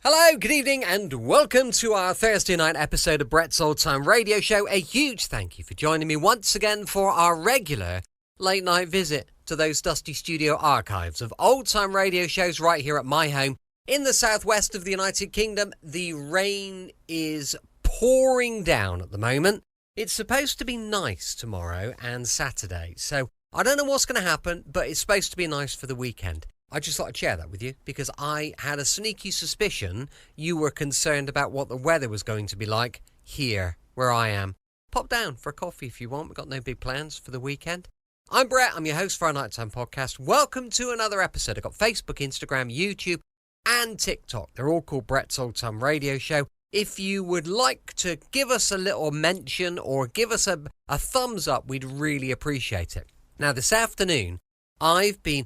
Hello, good evening, and welcome to our Thursday night episode of Brett's Old Time Radio Show. A huge thank you for joining me once again for our regular late night visit to those dusty studio archives of old time radio shows right here at my home in the southwest of the United Kingdom. The rain is pouring down at the moment. It's supposed to be nice tomorrow and Saturday, so I don't know what's going to happen, but it's supposed to be nice for the weekend. I just thought I'd share that with you because I had a sneaky suspicion you were concerned about what the weather was going to be like here where I am. Pop down for a coffee if you want. We've got no big plans for the weekend. I'm Brett. I'm your host for our Nighttime Podcast. Welcome to another episode. I've got Facebook, Instagram, YouTube and TikTok. They're all called Brett's Old Time Radio Show. If you would like to give us a little mention or give us a thumbs up, we'd really appreciate it. Now, this afternoon, I've been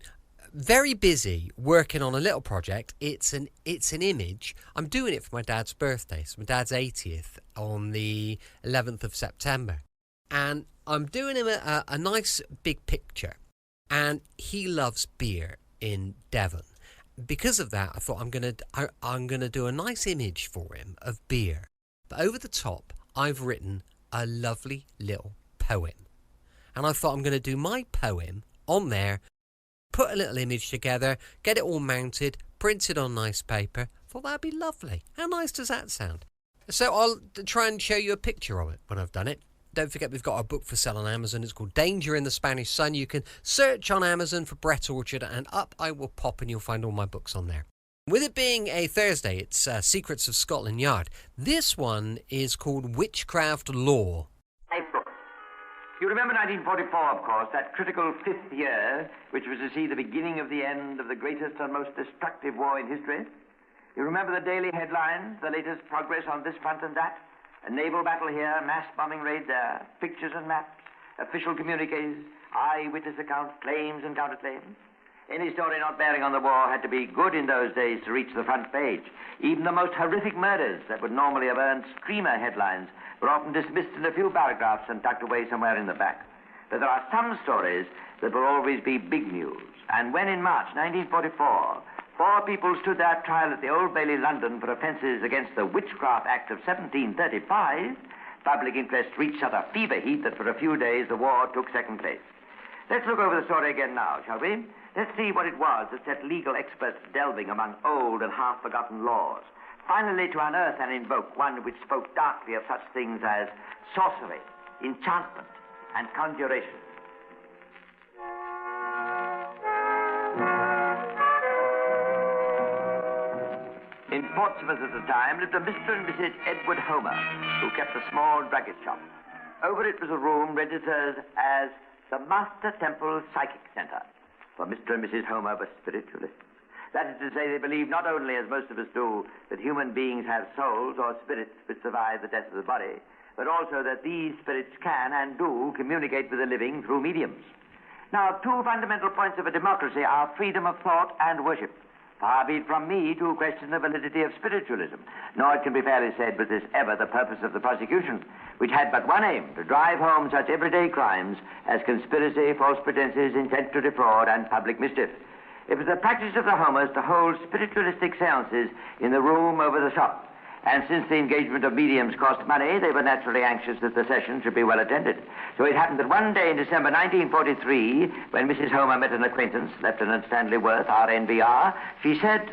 very busy working on a little project. It's an image. I'm doing it for my dad's birthday. It's my dad's 80th on the 11th of September. And I'm doing him a nice big picture. And he loves beer in Devon. Because of that, I thought I'm gonna do a nice image for him of beer. But over the top, I've written a lovely little poem. And I thought I'm going to do my poem on there, put a little image together, get it all mounted, print it on nice paper. Thought that'd be lovely. How nice does that sound? So I'll try and show you a picture of it when I've done it. Don't forget we've got a book for sale on Amazon. It's called Danger in the Spanish Sun. You can search on Amazon for Brett Orchard and up I will pop and you'll find all my books on there. With it being a Thursday, it's Secrets of Scotland Yard. This one is called Witchcraft Law. You remember 1944, of course, that critical fifth year, which was to see the beginning of the end of the greatest and most destructive war in history? You remember the daily headlines, the latest progress on this front and that? A naval battle here, mass bombing raid there, pictures and maps, official communiques, eyewitness accounts, claims and counterclaims. Any story not bearing on the war had to be good in those days to reach the front page. Even the most horrific murders that would normally have earned screamer headlines were often dismissed in a few paragraphs and tucked away somewhere in the back. But there are some stories that will always be big news. And when in March 1944, 4 people stood their trial at the Old Bailey, London, for offences against the Witchcraft Act of 1735, public interest reached such a fever heat that for a few days the war took second place. Let's look over the story again now, shall we? Let's see what it was that set legal experts delving among old and half-forgotten laws. Finally, to unearth and invoke one which spoke darkly of such things as sorcery, enchantment, and conjuration. In Portsmouth at the time lived a Mr. and Mrs. Edward Homer, who kept a small druggist shop. Over it was a room registered as the Master Temple Psychic Center, for Mr. and Mrs. Homer were spiritualists. That is to say, they believe not only, as most of us do, that human beings have souls or spirits which survive the death of the body, but also that these spirits can and do communicate with the living through mediums. Now, 2 fundamental points of a democracy are freedom of thought and worship. Far be it from me to question the validity of spiritualism, nor it can be fairly said was this ever the purpose of the prosecution, which had but one aim, to drive home such everyday crimes as conspiracy, false pretenses, intent to defraud, and public mischief. It was the practice of the Homers to hold spiritualistic seances in the room over the shop. And since the engagement of mediums cost money, they were naturally anxious that the session should be well attended. So it happened that one day in December 1943, when Mrs. Homer met an acquaintance, Lieutenant Stanley Worth, RNVR, she said,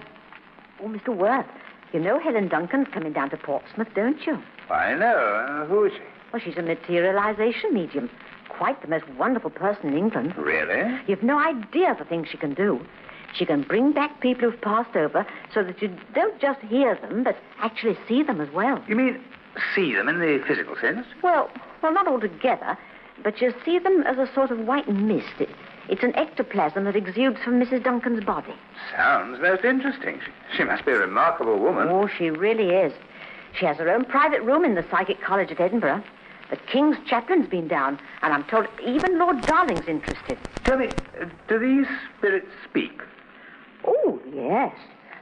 "Oh, Mr. Worth, you know Helen Duncan's coming down to Portsmouth, don't you?" I know. Who is she? Well, she's a materialization medium. Quite the most wonderful person in England. Really? You've no idea of the things she can do. She can bring back people who've passed over so that you don't just hear them, but actually see them as well. You mean see them in the physical sense? Well, not altogether, but you see them as a sort of white mist. It's an ectoplasm that exudes from Mrs. Duncan's body. Sounds most interesting. She must be a remarkable woman. Oh, she really is. She has her own private room in the Psychic College at Edinburgh. The King's chaplain's been down, and I'm told even Lord Darling's interested. Tell me, do these spirits speak? Oh, yes,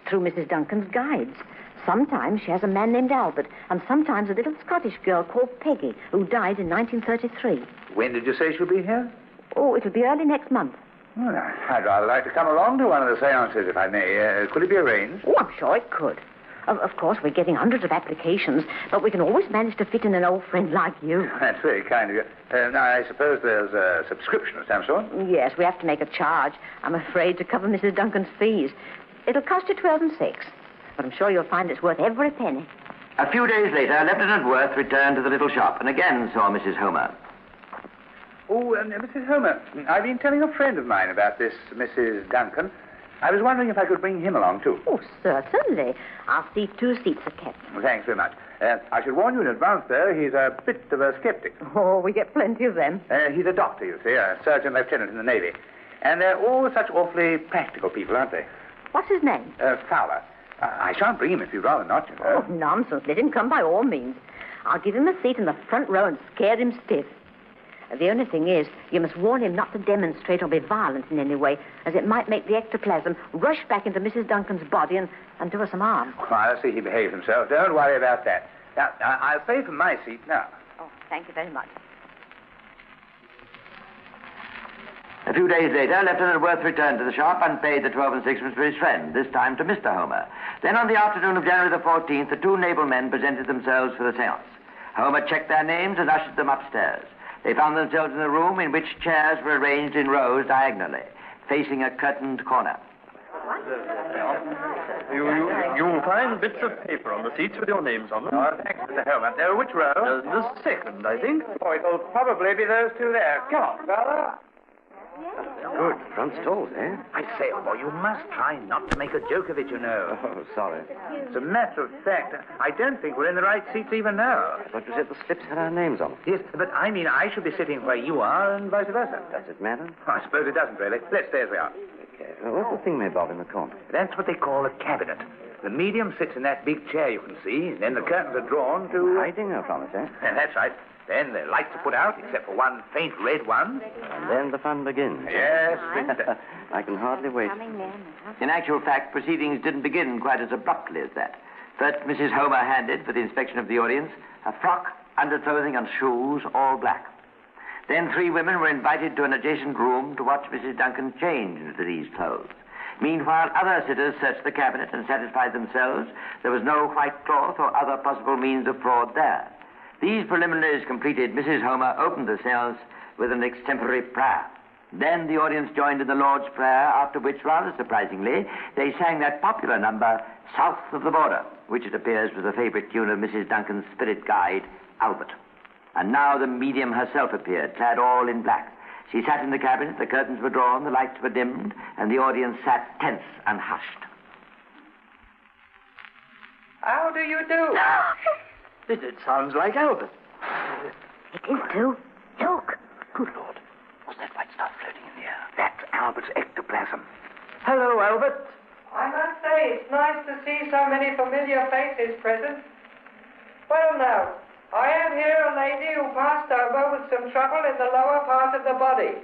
through Mrs. Duncan's guides. Sometimes she has a man named Albert, and sometimes a little Scottish girl called Peggy, who died in 1933. When did you say she'll be here? Oh, it'll be early next month. Well, I'd rather like to come along to one of the seances, if I may. Could it be arranged? Oh, I'm sure it could. Of course, we're getting hundreds of applications, but we can always manage to fit in an old friend like you. That's very kind of you. Now, I suppose there's a subscription of some sort? Yes, we have to make a charge, I'm afraid, to cover Mrs. Duncan's fees. It'll cost you 12 and 6, but I'm sure you'll find it's worth every penny. A few days later, Lieutenant Worth returned to the little shop and again saw Mrs. Homer. Oh, Mrs. Homer, I've been telling a friend of mine about this Mrs. Duncan. I was wondering if I could bring him along, too. Oh, certainly. I'll see 2 seats are kept. Well, thanks very much. I should warn you in advance, though, he's a bit of a skeptic. Oh, we get plenty of them. He's a doctor, you see, a surgeon lieutenant in the Navy. And they're all such awfully practical people, aren't they? What's his name? Fowler. I shan't bring him if you'd rather not, you know. Oh, nonsense. Let him come by all means. I'll give him a seat in the front row and scare him stiff. The only thing is, you must warn him not to demonstrate or be violent in any way, as it might make the ectoplasm rush back into Mrs. Duncan's body and do her some harm. Well, I'll see he behaves himself. Don't worry about that. Now, I'll pay for my seat now. Oh, thank you very much. A few days later, Lieutenant Worth returned to the shop and paid the 12 and 6 for his friend, this time to Mr. Homer. Then on the afternoon of January the 14th, the 2 naval men presented themselves for the seance. Homer checked their names and ushered them upstairs. They found themselves in a room in which chairs were arranged in rows diagonally, facing a curtained corner. You'll find bits of paper on the seats with your names on them. Oh, thanks, Mr. Homer. Which row? The second, I think. Oh, it'll probably be those 2 there. Come on, fella. Good. Front stalls, eh? I say, boy, you must try not to make a joke of it, you know. Oh, sorry. As a matter of fact, I don't think we're in the right seats even now. But you said the slips had our names on them. Yes, but I mean, I should be sitting where you are and vice versa. Does it matter? I suppose it doesn't, really. Let's stay as we are. Okay. Well, what's the thing made Bob in the corner? That's what they call a cabinet. The medium sits in that big chair you can see, and then the curtains are drawn to... Hiding her from us, eh? That's right. Then the lights are put out, except for one faint red one. And then the fun begins. Yes. I can hardly wait. In actual fact, proceedings didn't begin quite as abruptly as that. First, Mrs. Homer handed, for the inspection of the audience, a frock, underclothing, and shoes, all black. Then 3 women were invited to an adjacent room to watch Mrs. Duncan change into these clothes. Meanwhile, other sitters searched the cabinet and satisfied themselves there was no white cloth or other possible means of fraud there. These preliminaries completed, Mrs. Homer opened the seance with an extempore prayer. Then the audience joined in the Lord's Prayer, after which, rather surprisingly, they sang that popular number, South of the Border, which it appears was a favorite tune of Mrs. Duncan's spirit guide, Albert. And now the medium herself appeared, clad all in black. She sat in the cabinet, the curtains were drawn, the lights were dimmed, and the audience sat tense and hushed. How do you do? It sounds like Albert. It is, too. Look. Good Lord. What's that white stuff floating in the air? That's Albert's ectoplasm. Hello, Albert. I must say, it's nice to see so many familiar faces present. Well, now, I have here a lady who passed over with some trouble in the lower part of the body.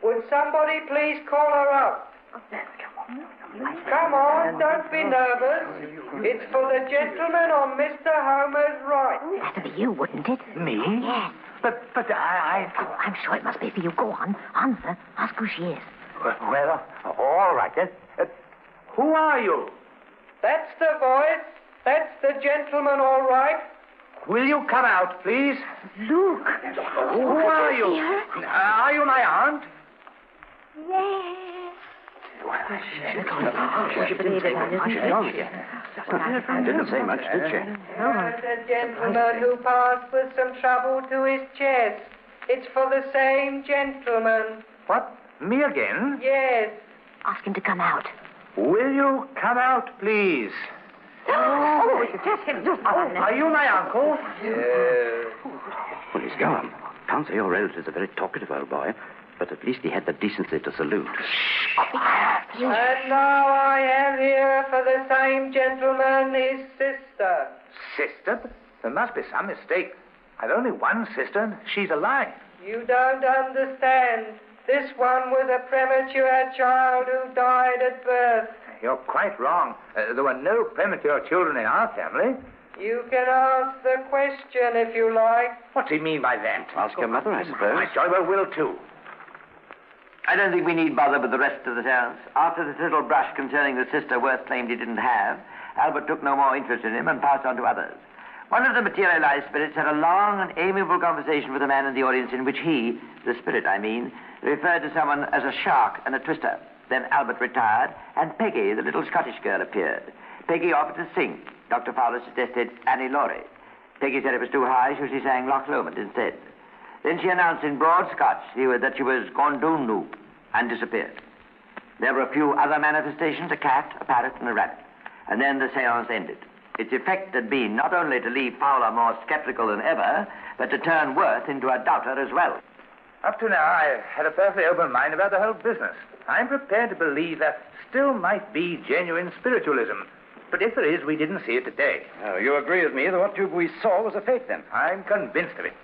Would somebody please call her up? Come on, don't be nervous. It's for the gentleman on Mr. Homer's right. That'd be you, wouldn't it? Me? Yes. But I... Oh, I'm sure it must be for you. Go on. Answer. Ask who she is. Well, all right, then. Who are you? That's the voice. That's the gentleman, all right. Will you come out, please? Look. Who are you? Are you my aunt? Yes. Didn't say much, did she? There's a gentleman who passed with some trouble to his chest. It's for the same gentleman. What? Me again? Yes. Ask him to come out. Will you come out, please? Are you my uncle? Well, he's gone. Can't say your relative's a very talkative old boy, but at least he had the decency to salute. And now I am here for the same gentleman, his sister. Sister? There must be some mistake. I've only one sister, and she's alive. You don't understand. This one was a premature child who died at birth. You're quite wrong. There were no premature children in our family. You can ask the question if you like. What's he mean by that? Ask her mother, I suppose. I jolly well will, too. I don't think we need bother with the rest of the seance. After this little brush concerning the sister Worth claimed he didn't have, Albert took no more interest in him and passed on to others. One of the materialized spirits had a long and amiable conversation with a man in the audience in which he, the spirit I mean, referred to someone as a shark and a twister. Then Albert retired, and Peggy, the little Scottish girl, appeared. Peggy offered to sing. Dr. Fowler suggested Annie Laurie. Peggy said it was too high, so she sang Loch Lomond instead. Then she announced in broad Scotch that she was Gondunu and disappeared. There were a few other manifestations, a cat, a parrot, and a rabbit. And then the seance ended. Its effect had been not only to leave Fowler more skeptical than ever, but to turn Worth into a doubter as well. Up to now, I had a perfectly open mind about the whole business. I'm prepared to believe there still might be genuine spiritualism. But if there is, we didn't see it today. Oh, you agree with me that what we saw was a fake, then? I'm convinced of it.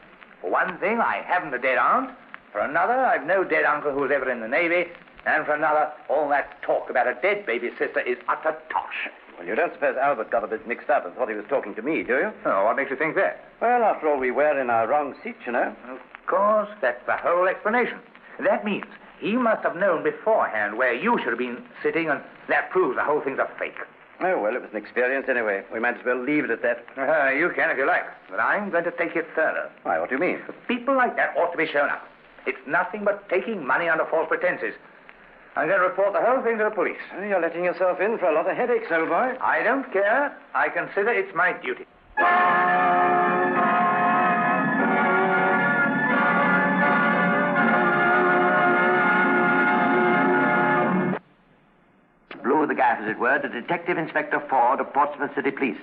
For one thing, I haven't a dead aunt. For another, I've no dead uncle who was ever in the Navy. And for another, all that talk about a dead baby sister is utter tosh. Well, you don't suppose Albert got a bit mixed up and thought he was talking to me, do you? Oh, what makes you think that? Well, after all, we were in our wrong seats, you know. Of course, that's the whole explanation. That means he must have known beforehand where you should have been sitting, and that proves the whole thing's a fake. Oh, well, it was an experience anyway. We might as well leave it at that. You can if you like, but I'm going to take it further. Why, what do you mean? People like that ought to be shown up. It's nothing but taking money under false pretenses. I'm going to report the whole thing to the police. You're letting yourself in for a lot of headaches, old boy. I don't care. I consider it's my duty. Blew the gaff, as it were, to Detective Inspector Ford of Portsmouth City Police.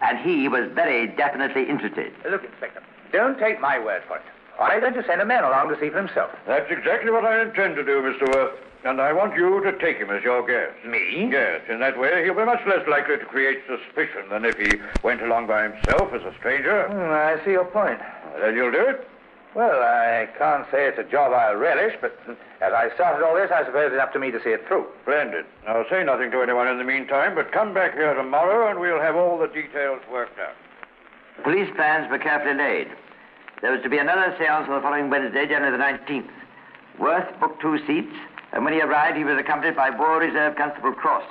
And he was very definitely interested. Look, Inspector, don't take my word for it. I'm going to send a man along to see for himself. That's exactly what I intend to do, Mr. Worth. And I want you to take him as your guest. Me? Yes, in that way he'll be much less likely to create suspicion than if he went along by himself as a stranger. I see your point. Then you'll do it? Well, I can't say it's a job I relish, but as I started all this, I suppose it's up to me to see it through. Splendid. Now, say nothing to anyone in the meantime, but come back here tomorrow and we'll have all the details worked out. Police plans were carefully laid. There was to be another seance on the following Wednesday, January the 19th. Worth booked 2 seats, and when he arrived, he was accompanied by War Reserve Constable Cross.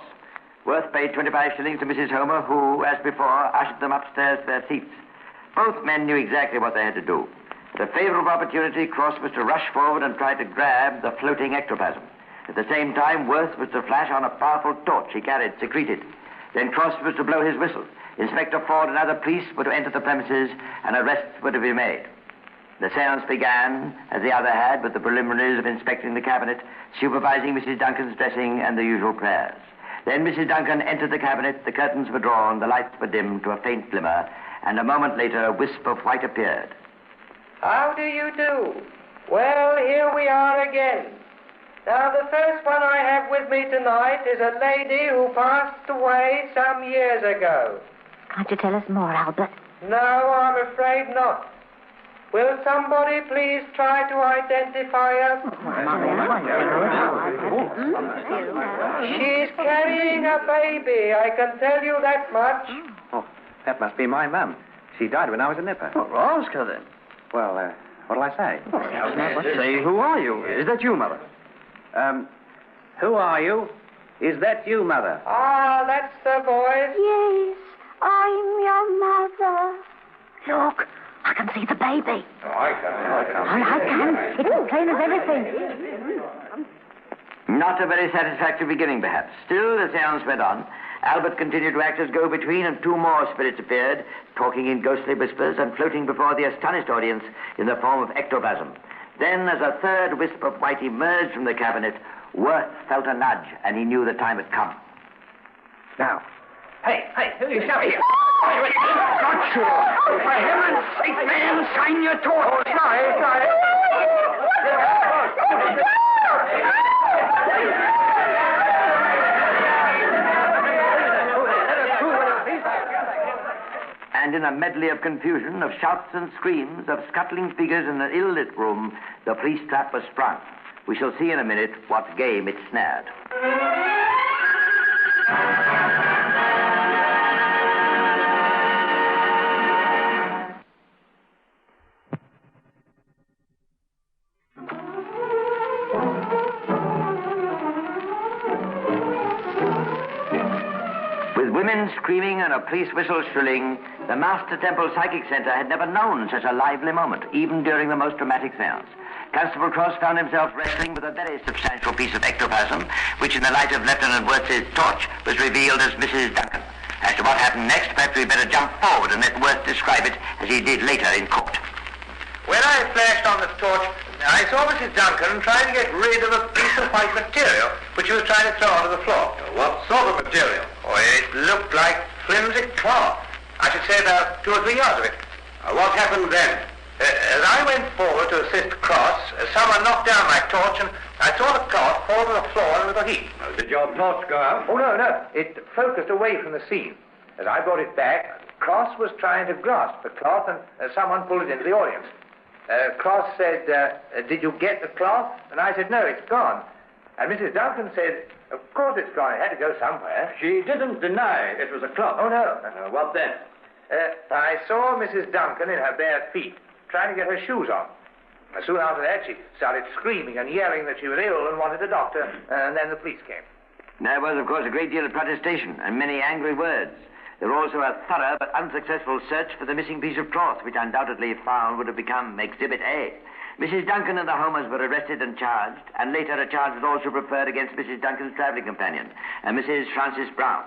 Worth paid 25 shillings to Mrs. Homer, who, as before, ushered them upstairs to their seats. Both men knew exactly what they had to do. At a favorable opportunity, Cross was to rush forward and try to grab the floating ectoplasm. At the same time, Worth was to flash on a powerful torch he carried, secreted. Then Cross was to blow his whistle. Inspector Ford and other police were to enter the premises, and arrests were to be made. The seance began, as the other had, with the preliminaries of inspecting the cabinet, supervising Mrs. Duncan's dressing, and the usual prayers. Then Mrs. Duncan entered the cabinet, the curtains were drawn, the lights were dimmed to a faint glimmer, and a moment later a wisp of white appeared. How do you do? Well, here we are again. Now, the first one I have with me tonight is a lady who passed away some years ago. Can't you tell us more, Albert? No, I'm afraid not. Will somebody please try to identify her? She's carrying a baby, I can tell you that much. Oh, that must be my mum. She died when I was a nipper. Well, ask her then. Well, what'll I say? Say, who are you? Is that you, Mother? Who are you? Is that you, Mother? Ah, that's the voice. Yes, I'm your mother. Look, I can see the baby. Oh, I can't. I can. It's as plain as everything. Not a very satisfactory beginning, perhaps. Still, the seance went on. Albert continued to act as go-between, and 2 more spirits appeared, talking in ghostly whispers and floating before the astonished audience in the form of ectoplasm. Then, as a third wisp of white emerged from the cabinet, Worth felt a nudge, and he knew the time had come. Now. Hey, who are you shouting here? Got you! For heaven's sake, man, sign your torch! Sorry. And in a medley of confusion, of shouts and screams, of scuttling figures in an ill-lit room, the police trap was sprung. We shall see in a minute what game it snared. With women screaming and a police whistle shrilling, the Master Temple Psychic Center had never known such a lively moment, even during the most dramatic seance. Constable Cross found himself wrestling with a very substantial piece of ectoplasm, which in the light of Lieutenant Worth's torch was revealed as Mrs. Duncan. As to what happened next, perhaps we'd better jump forward and let Worth describe it as he did later in court. When I flashed on the torch, I saw Mrs. Duncan trying to get rid of a piece of white material which she was trying to throw onto the floor. What sort of material? Oh, it looked like flimsy cloth. I should say about 2 or 3 yards of it. What happened then? As I went forward to assist Cross, someone knocked down my torch and I saw the cloth fall to the floor in a little heap. Did your torch go out? Oh, no. It focused away from the scene. As I brought it back, Cross was trying to grasp the cloth and someone pulled it into the audience. Cross said, did you get the cloth? And I said, no, it's gone. And Mrs. Duncan said, of course it's gone. It had to go somewhere. She didn't deny it was a cloth. Oh, no. What then? I saw Mrs. Duncan in her bare feet trying to get her shoes on. Soon after that, she started screaming and yelling that she was ill and wanted a doctor, and then the police came. There was, of course, a great deal of protestation and many angry words. There was also a thorough but unsuccessful search for the missing piece of cloth, which undoubtedly, if found, would have become Exhibit A. Mrs. Duncan and the Homers were arrested and charged, and later a charge was also preferred against Mrs. Duncan's traveling companion, Mrs. Frances Brown.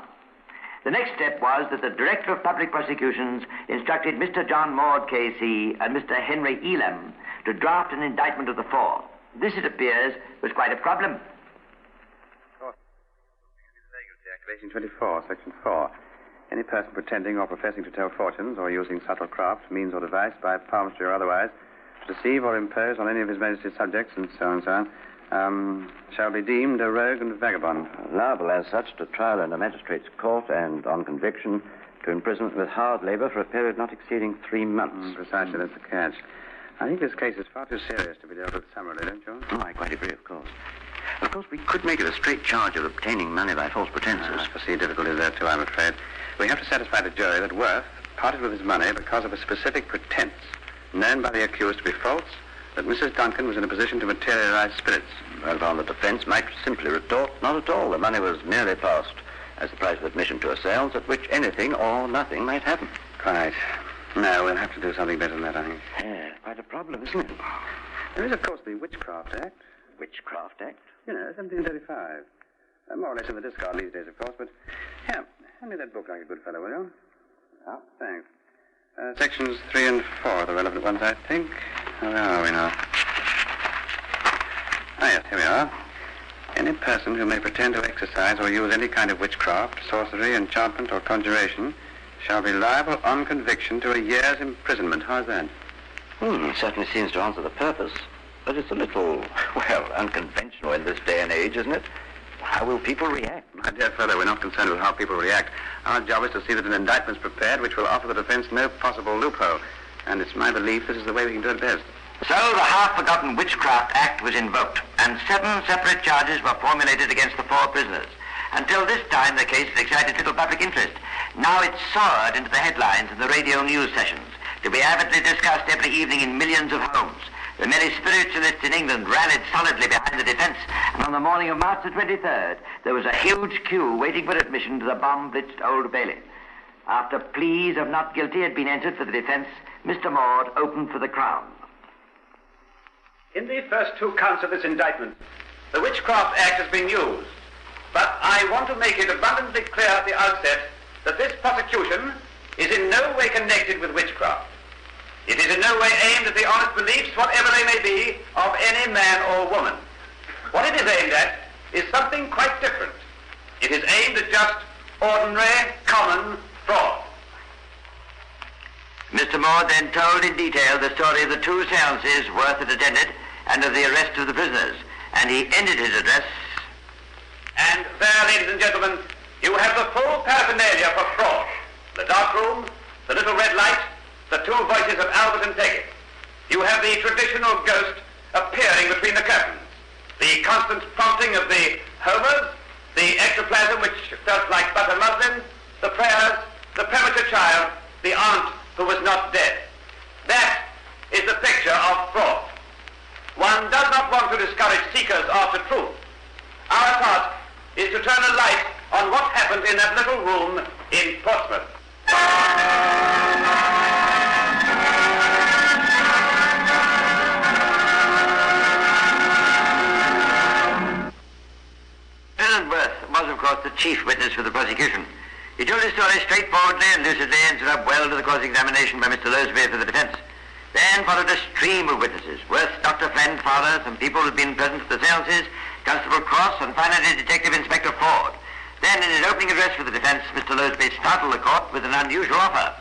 The next step was that the Director of Public Prosecutions instructed Mr. John Maud, K.C., and Mr. Henry Elam to draft an indictment of the 4. This, it appears, was quite a problem. Declaration 24, Section 4. Any person pretending or professing to tell fortunes or using subtle craft, means or device, by palmistry or otherwise, to deceive or impose on any of His Majesty's subjects, and so on, shall be deemed a rogue and vagabond. Liable as such to trial in a magistrate's court and, on conviction, to imprisonment with hard labor for a period not exceeding 3 months. Precisely, that's the catch. I think this case is far too serious to be dealt with summarily, don't you? Oh, I quite agree, of course. Of course, we could make it a straight charge of obtaining money by false pretenses. I foresee difficulties there, too, I'm afraid. We have to satisfy the jury that Worth parted with his money because of a specific pretense, known by the accused to be false, that Mrs. Duncan was in a position to materialize spirits. Whereupon the defense might simply retort, not at all. The money was merely passed as the price of admission to a seance at which anything or nothing might happen. Quite. No, we'll have to do something better than that, I think. Yeah, quite a problem, isn't it? There is, of course, the Witchcraft Act. Witchcraft Act? You know, 1735. More or less in the discard these days, of course, but... Here, hand me that book like a good fellow, will you? Oh, thanks. Sections 3 and 4 are the relevant ones, I think. Where are we now? Yes, here we are. Any person who may pretend to exercise or use any kind of witchcraft, sorcery, enchantment, or conjuration shall be liable on conviction to a year's imprisonment. How's that? It certainly seems to answer the purpose. But it's a little, unconventional in this day and age, isn't it? How will people react? My dear fellow, we're not concerned with how people react. Our job is to see that an indictment's prepared which will offer the defense no possible loophole. And it's my belief this is the way we can do it best. So the half-forgotten Witchcraft Act was invoked, and 7 separate charges were formulated against the 4 prisoners. Until this time, the case had excited little public interest. Now it's soared into the headlines of the radio news sessions, to be avidly discussed every evening in millions of homes. The many spiritualists in England rallied solidly behind the defense, and on the morning of March the 23rd, there was a huge queue waiting for admission to the bomb-blitzed Old Bailey. After pleas of not guilty had been entered for the defense, Mr. Maud opened for the Crown. In the first 2 counts of this indictment, the Witchcraft Act has been used. But I want to make it abundantly clear at the outset that this prosecution is in no way connected with witchcraft. It is in no way aimed at the honest beliefs, whatever they may be, of any man or woman. What it is aimed at is something quite different. It is aimed at just ordinary, common fraud. Mr. Maud then told in detail the story of the 2 seances Worth had attended and of the arrest of the prisoners. And he ended his address. And there, ladies and gentlemen, you have the full paraphernalia for fraud. The dark room, the little red light, the 2 voices of Albert and Peggy. You have the traditional ghost appearing between the curtains, the constant prompting of the Homers, the ectoplasm which felt like butter muslin, the prayers, the premature child, the aunt who was not dead. That is the picture of fraud. One does not want to discourage seekers after truth. Our task is to turn a light on what happened in that little room in Port prosecution. He told his story straightforwardly and lucidly and stood up well to the cross-examination by Mr. Loseby for the defense. Then followed a stream of witnesses. Worth, Dr. Friend, Father, some people who had been present at the seances, Constable Cross, and finally Detective Inspector Ford. Then, in his opening address for the defense, Mr. Loseby startled the court with an unusual offer.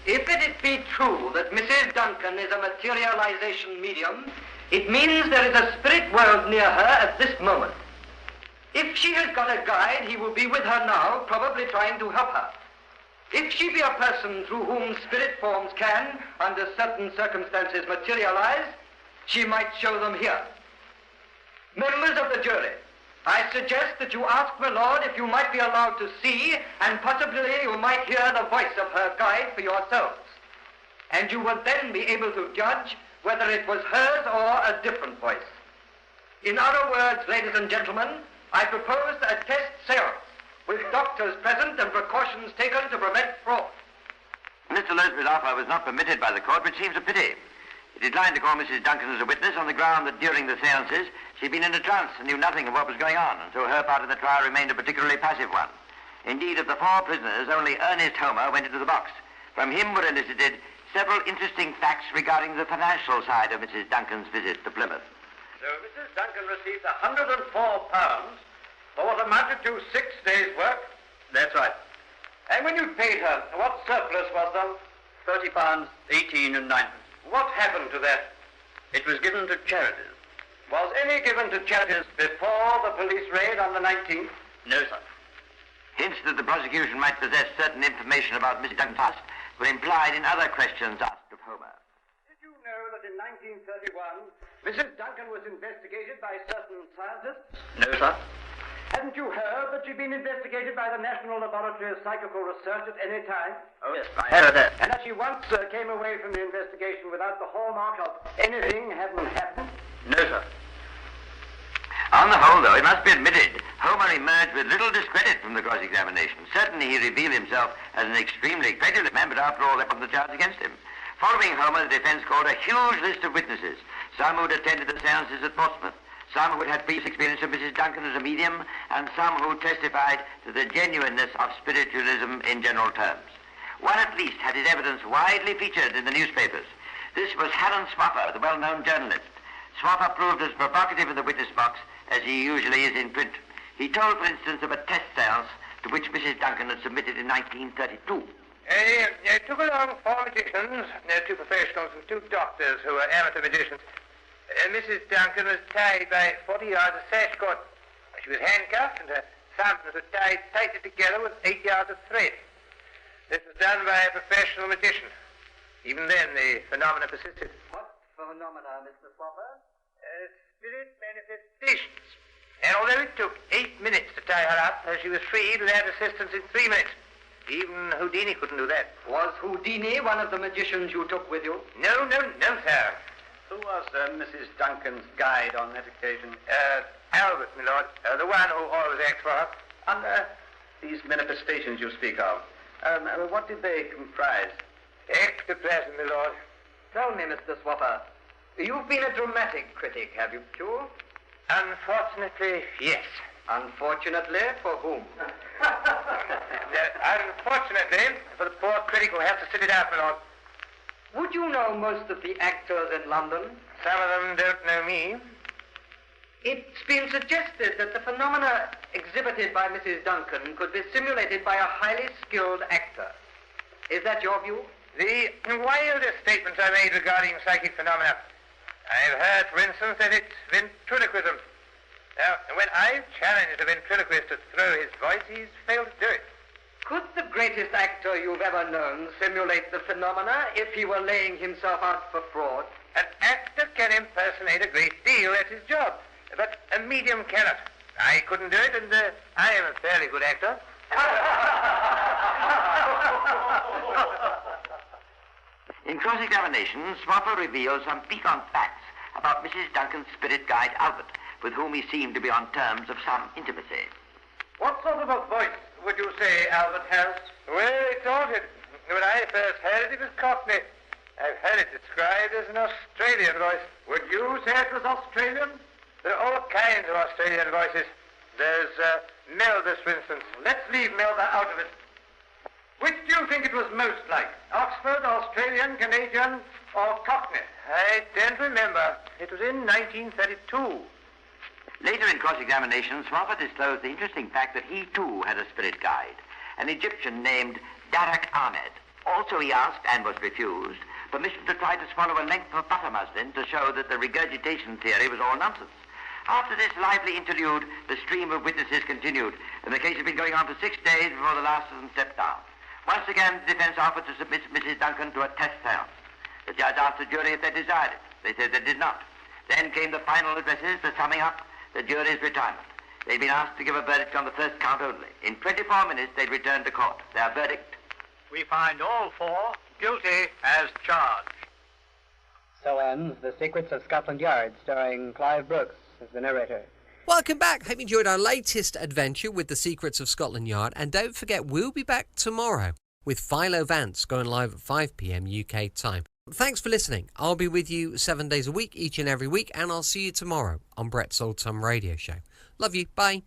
If it be true that Mrs. Duncan is a materialization medium, it means there is a spirit world near her at this moment. If she has got a guide, he will be with her now, probably trying to help her. If she be a person through whom spirit forms can, under certain circumstances, materialize, she might show them here. Members of the jury, I suggest that you ask my lord if you might be allowed to see, and possibly you might hear the voice of her guide for yourselves. And you will then be able to judge whether it was hers or a different voice. In other words, ladies and gentlemen, I propose a test seance, with doctors present and precautions taken to prevent fraud. Mr. Loseby's offer was not permitted by the court, which seems a pity. He declined to call Mrs. Duncan as a witness on the ground that during the seances she'd been in a trance and knew nothing of what was going on, and so her part of the trial remained a particularly passive one. Indeed, of the 4 prisoners, only Ernest Homer went into the box. From him were elicited several interesting facts regarding the financial side of Mrs. Duncan's visit to Plymouth. So Mrs. Duncan received £104 for what amounted to 6 days' work? That's right. And when you paid her, what surplus was there? £30, 18 and 9. What happened to that? It was given to charities. Was any given to charities before the police raid on the 19th? No, sir. Hints that the prosecution might possess certain information about Mrs. Duncan's past were implied in other questions asked of Homer. Did you know that in 1931, Mrs. Duncan was investigated by certain scientists? No, sir. Hadn't you heard that she'd been investigated by the National Laboratory of Psychical Research at any time? Oh, yes, I heard that. And that she once came away from the investigation without the hallmark of anything having happened? No, sir. On the whole, though, it must be admitted, Homer emerged with little discredit from the cross-examination. Certainly he revealed himself as an extremely credulous man, but after all, that was the charge against him. Following Homer, the defense called a huge list of witnesses. Some who had attended the seances at Portsmouth, some who had had previous experience of Mrs. Duncan as a medium, and some who testified to the genuineness of spiritualism in general terms. One at least had his evidence widely featured in the newspapers. This was Harold Swaffer, the well-known journalist. Swaffer proved as provocative in the witness box as he usually is in print. He told, for instance, of a test seance to which Mrs. Duncan had submitted in 1932. I took along 4 magicians, 2 professionals and 2 doctors who were amateur magicians. Mrs. Duncan was tied by 40 yards of sash cord. She was handcuffed and her thumbs were tied tightly together with 8 yards of thread. This was done by a professional magician. Even then, the phenomena persisted. What phenomena, Mr. Swaffer? Spirit manifestations. And although it took 8 minutes to tie her up, she was freed without assistance in 3 minutes. Even Houdini couldn't do that. Was Houdini one of the magicians you took with you? No, sir. Who was Mrs. Duncan's guide on that occasion? Albert, my lord. The one who always acts for her. And these manifestations you speak of, what did they comprise? Ectoplasm, my lord. Tell me, Mr. Swaffer, you've been a dramatic critic, have you, Q? Unfortunately, yes. Unfortunately, for whom? Unfortunately, for the poor critic who has to sit it out, my lord. Would you know most of the actors in London? Some of them don't know me. It's been suggested that the phenomena exhibited by Mrs. Duncan could be simulated by a highly skilled actor. Is that your view? The wildest statements are made regarding psychic phenomena. I've heard, for instance, that it's ventriloquism. Now, when I've challenged a ventriloquist to throw his voice, he's failed to do it. Could the greatest actor you've ever known simulate the phenomena if he were laying himself out for fraud? An actor can impersonate a great deal, that's his job. But a medium cannot. I couldn't do it, and I am a fairly good actor. In cross-examination, Swaffer revealed some piquant facts about Mrs. Duncan's spirit guide, Albert, with whom he seemed to be on terms of some intimacy. What sort of a voice would you say Albert has? Well, it's altered. When I first heard it was Cockney. I've heard it described as an Australian voice. Would you say it was Australian? There are all kinds of Australian voices. There's Melba's, for instance. Let's leave Melba out of it. Which do you think it was most like? Oxford, Australian, Canadian, or Cockney? I don't remember. It was in 1932. Later in cross-examination, Smollett disclosed the interesting fact that he, too, had a spirit guide, an Egyptian named Darak Ahmed. Also, he asked, and was refused, permission to try to swallow a length of butter muslin to show that the regurgitation theory was all nonsense. After this lively interlude, the stream of witnesses continued, and the case had been going on for 6 days before the last of them stepped down. Once again, the defense offered to submit Mrs. Duncan to a test seance. The judge asked the jury if they desired it. They said they did not. Then came the final addresses, the summing up, the jury's retirement. They'd been asked to give a verdict on the first count only. In 24 minutes, they'd returned to court. Their verdict: We find all four guilty as charged. So ends The Secrets of Scotland Yard, starring Clive Brooks as the narrator. Welcome back. Hope you enjoyed our latest adventure with The Secrets of Scotland Yard. And don't forget, we'll be back tomorrow with Philo Vance going live at 5 p.m. UK time. Thanks for listening. I'll be with you 7 days a week, each and every week, and I'll see you tomorrow on Brett's Old Time Radio Show. Love you. Bye.